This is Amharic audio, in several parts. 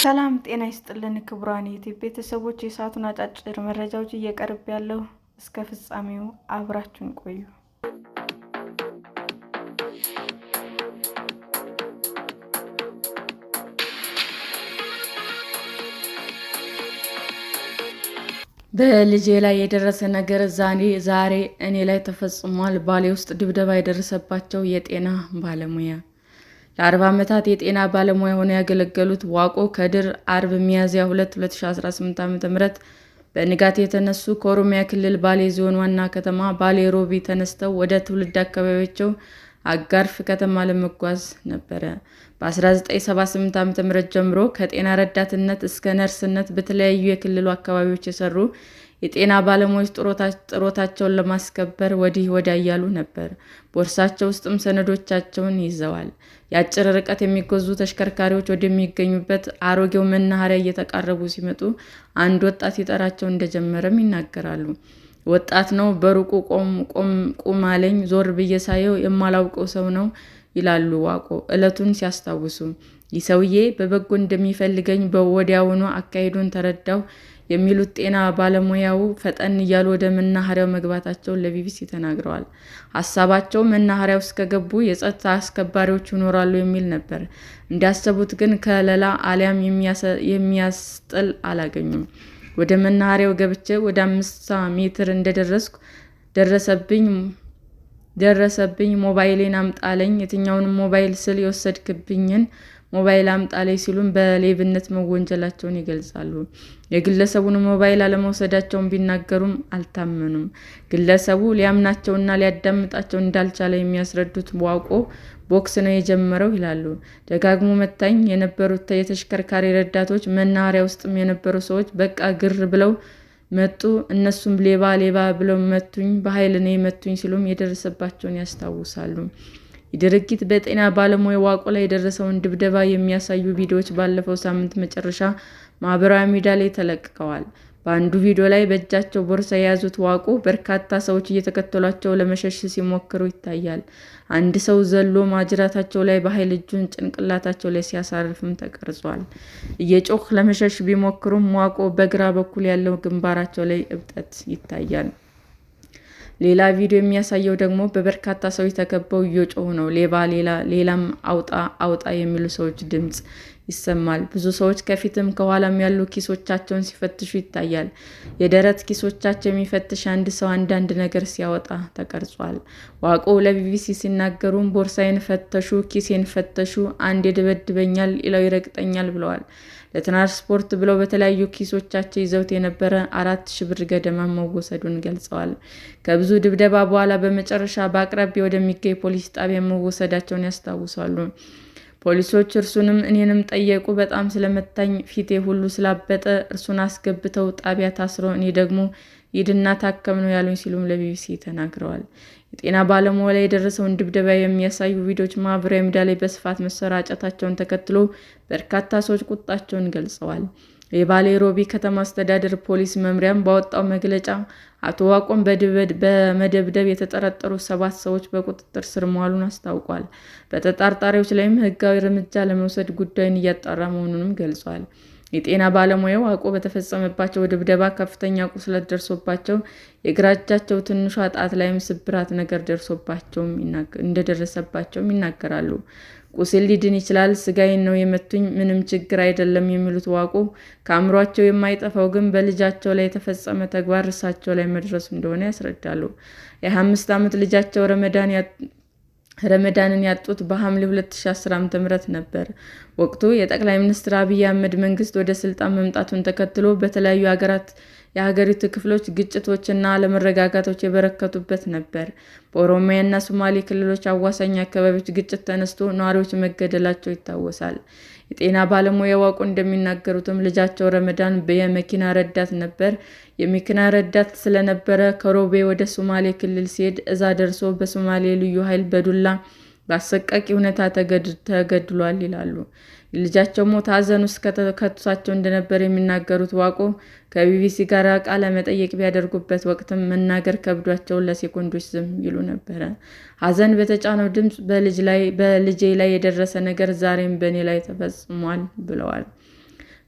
ሰላም ጤና ይስጥልን ክቡራን የዩቲዩብ ቤተሰቦች፣ የሰዓቱን አጫጭር መረጃዎች እየቀርብ ያለው እስከ ፍጻሜው አብራችሁን ቆዩ። በልጄ ላይ የደረሰ ነገር ዛሬ እኔ ላይ ተፈጽሟል። ባሌ ውስጥ ድብደባ የደረሰባቸው የጤና ባለሙያ ለ40 ዓመታት የጤና ባለሙያ ሆነው ያገለገሉት ዋቆ ከድር አርብ ሚያዝያ 2 2018 ዓ.ም በንጋት የተነሱ ከኦሮሚያ ክልል ባሌ ዞን ዋና ከተማ ባሌ ሮቤ ተነስተው ወደ ትውልድ አካባቢያቸው አጋርፍ ከተማ ለመጓዝ ነበረ። በ1978 ዓ.ም ጀምሮ ከጤና ረዳትነት እስከ ነርስነት በተለያዩ የክልሉ አካባቢዎች የሰሩ የጤና ባለሙያዎች ጥሮታቸውን ለማስከበር ወዲህ ወዲያ እያሉ ነበር። ቦርሳቸው ውስጥም ሰነዶቻቸውን ይዘዋል። የአጭር ርቀት የሚጓዙ ተሽከርካሪዎች ወደሚገኙበት አሮጌው መናኸሪያ እየተቃረቡ ሲመጡ አንድ ወጣት ይጠራቸው እንደጀመረም ይናገራሉ። ወጣት ነው፣ በሩቁ ቁም አለኝ። ዞር ብዬ ሳየው የማላውቀው ሰው ነው ይላሉ ዋቆ ዕለቱን ሲያስታውሱ። ይህ ሰውዬ በበጎ እንደሚፈልገኝ ወዲያውኑ አካሄዱን ተረዳሁ የሚሉት ጤና ባለሙያው ፈጠን እያሉ ወደ መናኸሪያው መግባታቸውን ለቢቢሲ ተናግረዋል። ሀሳባቸው መናኸሪያው ውስጥ ከገቡ የጸጥታ አስከባሪዎች ይኖራሉ የሚል ነበር። እንዳሰቡት ግን ከለላ አሊያም የሚያስጥል አላገኙም። ወደ መናኸሪያው ገብቼ ወደ 5 ሜትር እንደደረስኩ ደረሰብኝ። ሞባይሌን አምጣለኝ። የትኛውንም ሞባይል ስል የወሰድክብኝን ሞባይል አምጣለኝ ሲሉም በሌብነት መወንጀላቸውን ይገልጻሉ። የግለሰቡን ሞባይል አለመውሰዳቸውን ቢናገሩም አልታመኑም። ግለሰቡ ሊያምናቸውና ሊያዳምጣቸው እንዳልቻለ የሚያስረዱት ዋቆ ቦክስ ነው የጀመረው ይላሉ። ደጋግሞ መታኝ የነበሩት የተሽከርካሪ ረዳቶች፣ መናኸሪያ ውስጥም የነበሩ ሰዎች በቃ ግር ብለው መጡ። እነሱም ሌባ ብለው መቱኝ፣ በኃይል ነው የመቱኝ ሲሉም የደረሰባቸውን ያስታውሳሉ። ይህ ድርጊት በጤና ባለሙያ ዋቆ ላይ የደረሰውን ድብደባ የሚያሳዩ ቪዲዮዎች ባለፈው ሳምንት መጨረሻ ማህበራዊ ሚዲያ ላይ ተለቅቀዋል። በአንዱ ቪዲዮ ላይ በእጃቸው ቦርሳ የያዙት ዋቆ በርካታ ሰዎች እየተከተሏቸው ለመሸሽ ሲሞክሩ ይታያል። አንድ ሰው ዘሎ ማጅራታቸው ላይ በኃይል እጁን ጭንቅላታቸው ላይ ሲያሳርፍም ተቀርጿል። እየጮሁ ለመሸሽ ቢሞክሩም ዋቆ በግራ በኩል ያለው ግንባራቸው ላይ እብጠት ይታያል። ሌላ ቪዲዮ የሚያሳየው ደግሞ በበርካታ ሰዎች ተከበው እየጮሁ ነው። ሌላም አውጣ የሚሉ ሰዎች ድምፅ ይሰማል። ብዙ ሰዎች ከፊትም ከኋላም ያሉ ኪሶቻቸውን ሲፈትሹ ይታያል። የደረት ኪሶቻቸው የሚፈትሽ አንድ ሰው አንዳንድ ነገር ሲያወጣ ተቀርጿል። ዋቆ ለቢቢሲ ሲናገሩም ቦርሳዬን ፈተሹ፣ ኪሴን ፈተሹ፣ አንድ ይደበድበኛል፣ ሌላው ይረግጠኛል ብለዋል። ለትራንስፖርት ብለው በተለያዩ ኪሶቻቸው ይዘውት የነበረ 4,000 ብር ገደማ መወሰዱን ገልጸዋል። ከብዙ ድብደባ በኋላ በመጨረሻ በአቅራቢያ ወደሚገኝ ፖሊስ ጣቢያ መወሰዳቸውን ያስታውሳሉ። ፖሊሶች እርሱንም እኔንም ጠየቁ። በጣም ስለመታኝ ፊቴ ሁሉ ስላበጠ እርሱን አስገብተው ጣቢያ ታስሮ እኔ ደግሞ ሂድና ታከም ነው ያሉኝ ሲሉም ለቢቢሲ ተናግረዋል። የጤና ባለሙያ ላይ የደረሰውን ድብደባ የሚያሳዩ ቪዲዮዎች ማህበራዊ ሚዲያ ላይ በስፋት መሰራጨታቸውን ተከትሎ በርካታ ሰዎች ቁጣቸውን ገልጸዋል። የባሌ ሮቤ ከተማ አስተዳደር ፖሊስ መምሪያም ባወጣው መግለጫ አቶ ዋቆን በመደብደብ የተጠረጠሩ 7 ሰዎች በቁጥጥር ስር መዋሉን አስታውቋል። በተጠርጣሪዎች ላይም ሕጋዊ እርምጃ ለመውሰድ ጉዳዩን እያጣራ መሆኑንም ገልጿል። የጤና ባለሙያው ዋቆ በተፈጸመባቸው ድብደባ ከፍተኛ ቁስለት ደርሶባቸው የግራ እጃቸው ትንሿ ጣት ላይም ስብራት ነገር እንደደረሰባቸውም ይናገራሉ። ቁስል ሊድን ይችላል፣ ስጋዬን ነው የመቱኝ፣ ምንም ችግር አይደለም የሚሉት ዋቆ ከአእምሯቸው የማይጠፋው ግን በልጃቸው ላይ የተፈጸመ ተግባር እርሳቸው ላይ መድረሱ እንደሆነ ያስረዳሉ። የ25 ዓመት ልጃቸው ረመዳንን ያጡት በሐምሌ 2010 ዓ.ም ነበር። ወቅቱ የጠቅላይ ሚኒስትር አብይ አህመድ መንግስት ወደ ስልጣን መምጣቱን ተከትሎ በተለያዩ የሀገሪቱ ክፍሎች ግጭቶችና አለመረጋጋቶች የበረከቱበት ነበር። በኦሮሚያና ሶማሌ ክልሎች አዋሳኝ አካባቢዎች ግጭት ተነስቶ ነዋሪዎች መገደላቸው ይታወሳል። የጤና ባለሙያ ዋቆ እንደሚናገሩትም ልጃቸው ረመዳን የመኪና ረዳት ነበር። የመኪና ረዳት ስለነበረ ከሮቤ ወደ ሶማሌ ክልል ሲሄድ እዛ ደርሶ በሶማሌ ልዩ ኃይል በዱላ በአሰቃቂ ሁኔታ ተገድሏል ይላሉ። ልጃቸው ሞት ሐዘን ውስጥ ከቷቸው እንደነበር የሚናገሩት ዋቆ ከቢቢሲ ጋር ቃለ መጠይቅ ቢያደርጉበት ወቅትም መናገር ከብዷቸው ለሴኮንዶች ዝም ይሉ ነበረ። ሐዘን በተጫነው ድምፅ በልጄ ላይ የደረሰ ነገር ዛሬም በእኔ ላይ ተፈጽሟል ብለዋል።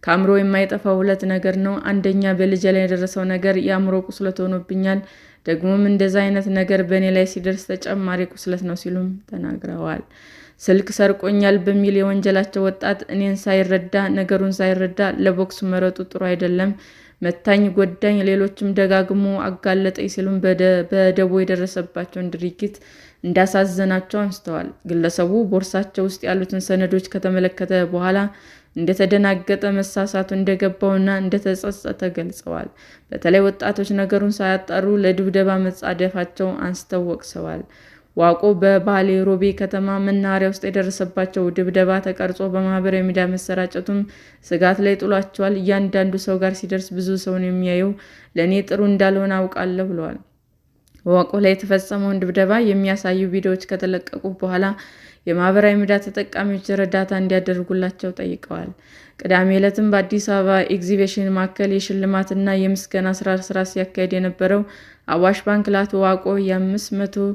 ከአእምሮ የማይጠፋው ሁለት ነገር ነው። አንደኛ በልጄ ላይ የደረሰው ነገር የአእምሮ ቁስለት ሆኖብኛል። ደግሞም እንደዛ አይነት ነገር በእኔ ላይ ሲደርስ ተጨማሪ ቁስለት ነው ሲሉም ተናግረዋል። ስልክ ሰርቆኛል በሚል የወንጀላቸው ወጣት ነገሩን ሳይረዳ ለቦክስ መሮጡ ጥሩ አይደለም፣ መታኝ፣ ጎዳኝ፣ ሌሎችም ደጋግሞ አጋለጠኝ ሲሉም በደቦ የደረሰባቸውን ድርጊት እንዳሳዘናቸው አንስተዋል። ግለሰቡ ቦርሳቸው ውስጥ ያሉትን ሰነዶች ከተመለከተ በኋላ እንደተደናገጠ፣ መሳሳቱ እንደገባውና እንደተጸጸተ ገልጸዋል። በተለይ ወጣቶች ነገሩን ሳያጣሩ ለድብደባ መጻደፋቸው አንስተው ወቅሰዋል። ዋቆ በባሌ ሮቤ ከተማ መናኸሪያ ውስጥ የደረሰባቸው ድብደባ ተቀርጾ በማህበራዊ ሚዲያ መሰራጨቱም ስጋት ላይ ጥሏቸዋል። እያንዳንዱ ሰው ጋር ሲደርስ ብዙ ሰውን የሚያየው ለእኔ ጥሩ እንዳልሆነ አውቃለሁ ብለዋል። ዋቆ ላይ የተፈጸመውን ድብደባ የሚያሳዩ ቪዲዮዎች ከተለቀቁ በኋላ የማህበራዊ ሚዲያ ተጠቃሚዎች እርዳታ እንዲያደርጉላቸው ጠይቀዋል። ቅዳሜ ዕለትም በአዲስ አበባ ኤግዚቢሽን ማዕከል የሽልማትና የምስጋና ስራ ሲያካሂድ የነበረው አዋሽ ባንክ ለአቶ ዋቆ የ500,000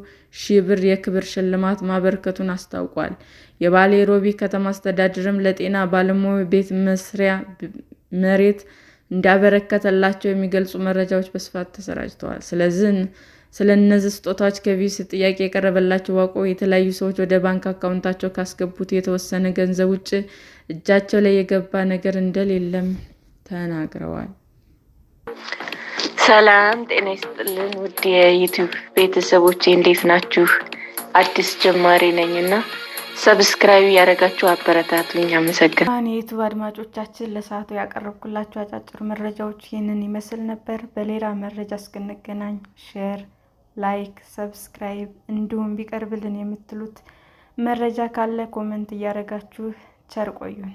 ብር የክብር ሽልማት ማበርከቱን አስታውቋል። የባሌ ሮቤ ከተማ አስተዳደርም ለጤና ባለሙያዎች ቤት መስሪያ መሬት እንዳበረከተላቸው የሚገልጹ መረጃዎች በስፋት ተሰራጭተዋል። ስለ እነዚህ ስጦታዎች ከቢቢሲ ጥያቄ የቀረበላቸው ዋቆ የተለያዩ ሰዎች ወደ ባንክ አካውንታቸው ካስገቡት የተወሰነ ገንዘብ ውጭ እጃቸው ላይ የገባ ነገር እንደሌለም ተናግረዋል። ሰላም ጤና ይስጥልን ውድ የዩቲዩብ ቤተሰቦቼ እንዴት ናችሁ? አዲስ ጀማሪ ነኝና ሰብስክራይብ ያደረጋችሁ አበረታቱኝ። አመሰግናለሁ። የዩቲዩብ አድማጮቻችን ለሰዓቱ ያቀረብኩላችሁ አጫጭር መረጃዎች ይህንን ይመስል ነበር። በሌላ መረጃ እስክንገናኝ ሼር፣ ላይክ፣ ሰብስክራይብ እንዲሁም ቢቀርብልን የምትሉት መረጃ ካለ ኮመንት እያደረጋችሁ ቸር ቆዩን።